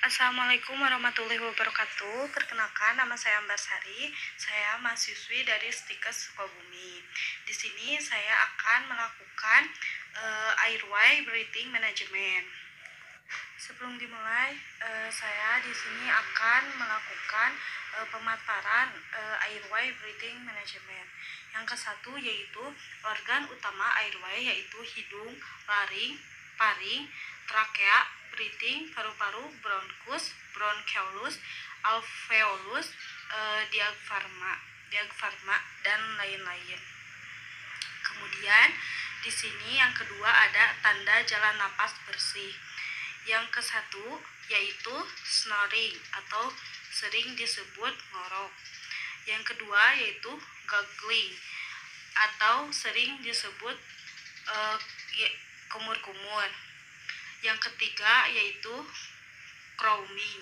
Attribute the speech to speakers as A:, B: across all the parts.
A: Assalamualaikum warahmatullahi wabarakatuh. Perkenalkan, nama saya Ambarsari. Saya mahasiswi dari Stikes Sukabumi. Di sini saya akan melakukan airway breathing management. Sebelum dimulai, saya di sini akan melakukan pemaparan airway breathing management. Yang ke satu yaitu organ utama airway, yaitu hidung, laring, paring, trakea, breathing, paru-paru, bronkus, bronchiolus, alveolus, diafragma dan lain-lain. Kemudian di sini yang kedua ada tanda jalan napas bersih. Yang ke satu yaitu snoring atau sering disebut ngorok. Yang kedua yaitu gargling atau sering disebut kumur-kumur. Yang ketiga yaitu crowing,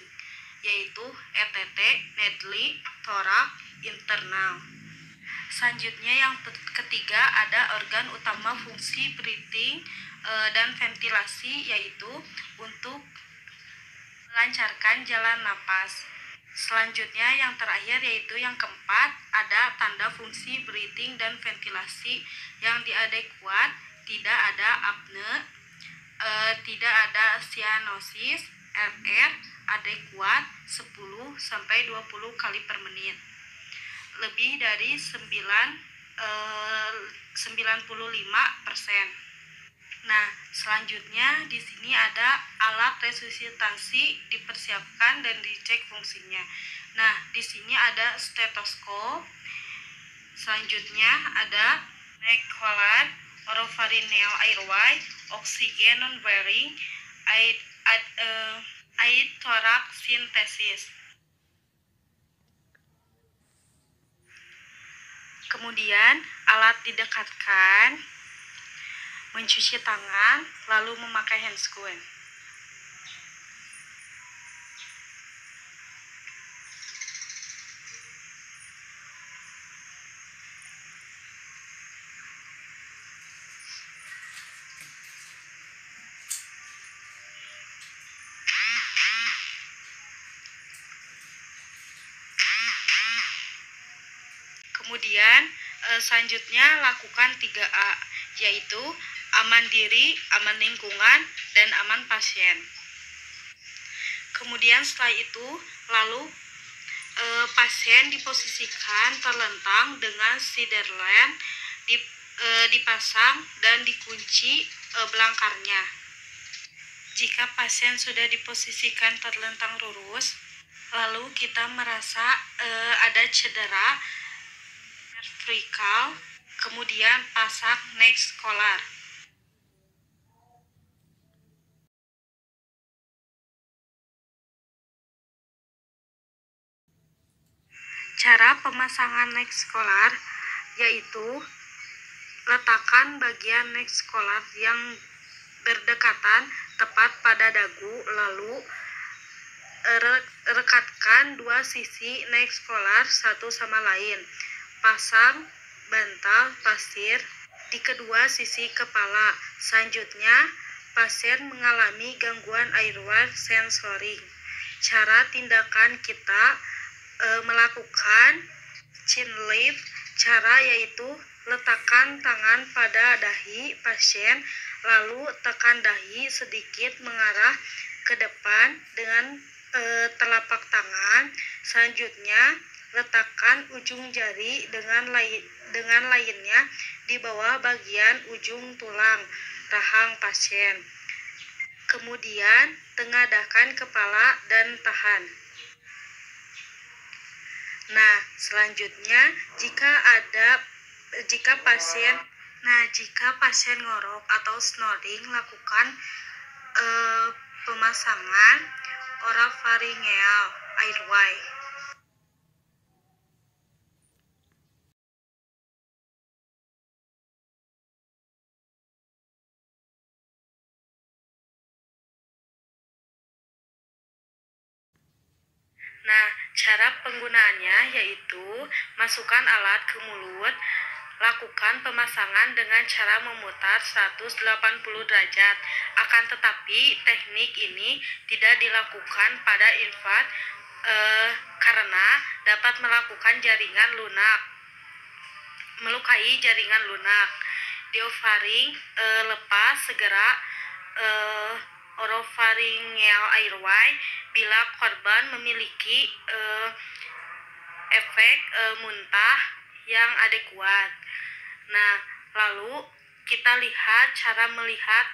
A: yaitu ETT, Nedley, thorax, internal. Selanjutnya yang ketiga ada organ utama fungsi breathing dan ventilasi, yaitu untuk melancarkan jalan napas. Selanjutnya yang terakhir yaitu yang keempat ada tanda fungsi breathing dan ventilasi yang diadekuat, tidak ada apne, tidak ada cyanosis, RR adekuat 10-20 kali per menit, lebih dari 95%. Nah, selanjutnya di sini ada alat resusitasi dipersiapkan dan dicek fungsinya. Nah, di sini ada stetoskop. Selanjutnya ada neck collar, oropharyngeal airway, oxygen non-bearing, aid thorax synthesis. Kemudian alat didekatkan, mencuci tangan, lalu memakai handscoon. Kemudian selanjutnya lakukan 3A, yaitu aman diri, aman lingkungan, dan aman pasien. Kemudian setelah itu lalu pasien diposisikan terlentang dengan siderland, dipasang dan dikunci belangkarnya. Jika pasien sudah diposisikan terlentang lurus, lalu kita merasa ada cedera vertikal, kemudian pasang neck collar. Cara pemasangan neck collar yaitu letakkan bagian neck collar yang berdekatan tepat pada dagu, lalu rekatkan dua sisi neck collar satu sama lain. Pasang bantal pasir di kedua sisi kepala. Selanjutnya, pasien mengalami gangguan airway sensoring. Cara tindakan kita melakukan chin lift. Cara yaitu letakkan tangan pada dahi pasien, lalu tekan dahi sedikit mengarah ke depan dengan telapak tangan. Selanjutnya, letakkan ujung jari dengan lainnya di bawah bagian ujung tulang rahang pasien. Kemudian, tengadahkan kepala dan tahan. Nah, selanjutnya jika pasien ngorok atau snoring, lakukan pemasangan oropharyngeal airway. Nah, cara penggunaannya yaitu masukkan alat ke mulut, Lakukan pemasangan dengan cara memutar 180 derajat. Akan tetapi teknik ini tidak dilakukan pada infant karena dapat melukai jaringan lunak. Diaphragm lepas segera oropharyngeal airway bila korban memiliki efek muntah yang adekuat. Nah, lalu kita lihat cara melihat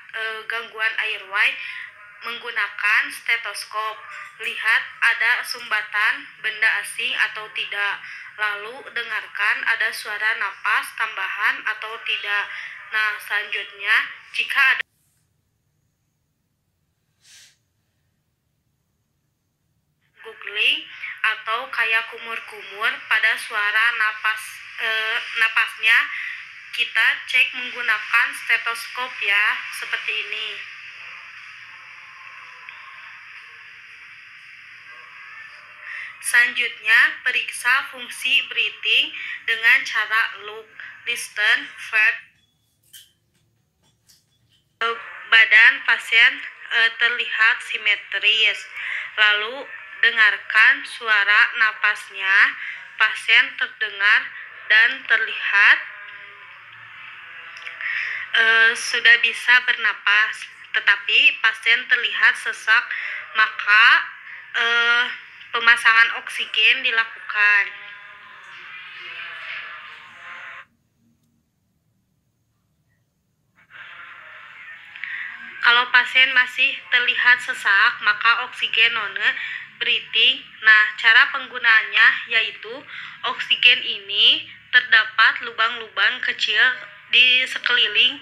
A: gangguan airway menggunakan stetoskop. Lihat ada sumbatan benda asing atau tidak. Lalu dengarkan ada suara napas tambahan atau tidak. Nah, selanjutnya jika ada googling atau kayak kumur-kumur pada suara napasnya, kita cek menggunakan stetoskop ya, seperti ini. Selanjutnya, periksa fungsi breathing dengan cara look, listen, feel. Badan pasien terlihat simetris. Lalu dengarkan suara napasnya. Pasien terdengar dan terlihat sudah bisa bernapas, tetapi pasien terlihat sesak, maka pemasangan oksigen dilakukan. Kalau pasien masih terlihat sesak, maka oksigen breathing. Nah, cara penggunaannya yaitu oksigen ini terdapat lubang-lubang kecil di sekeliling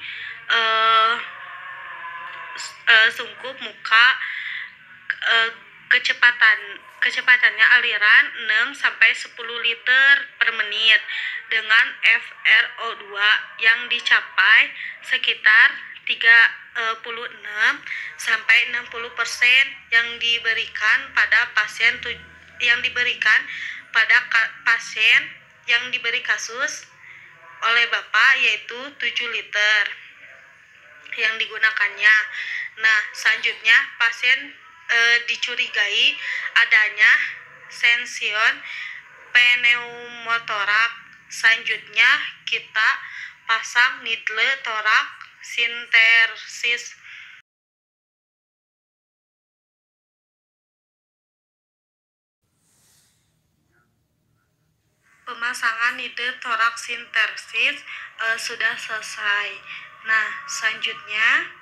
A: sungkup muka. Kecepatannya aliran 6-10 liter per menit dengan FRO2 yang dicapai sekitar 36-60% yang diberikan pada pasien yang diberi kasus oleh Bapak, yaitu 7 liter yang digunakannya. Nah, selanjutnya pasien dicurigai adanya sension pneumotorak. Selanjutnya kita pasang needle torak sintersis. Pemasangan needle torak sintersis sudah selesai. Nah, selanjutnya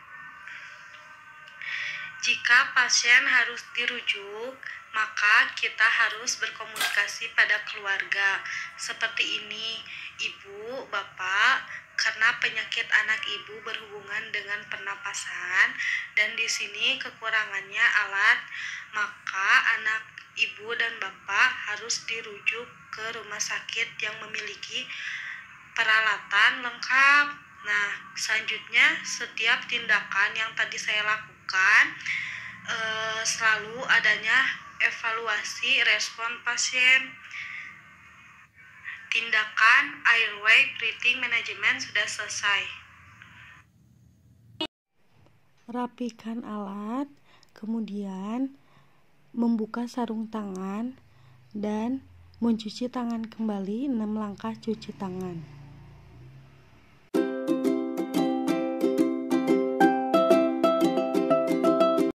A: jika pasien harus dirujuk, maka kita harus berkomunikasi pada keluarga. Seperti ini, Ibu, Bapak, karena penyakit anak Ibu berhubungan dengan pernapasan dan di sini kekurangannya alat, maka anak Ibu dan Bapak harus dirujuk ke rumah sakit yang memiliki peralatan lengkap. Nah, selanjutnya setiap tindakan yang tadi saya lakukan selalu adanya evaluasi respon pasien. Tindakan airway breathing management sudah selesai.
B: Rapikan alat, kemudian membuka sarung tangan dan mencuci tangan kembali 6 langkah cuci tangan.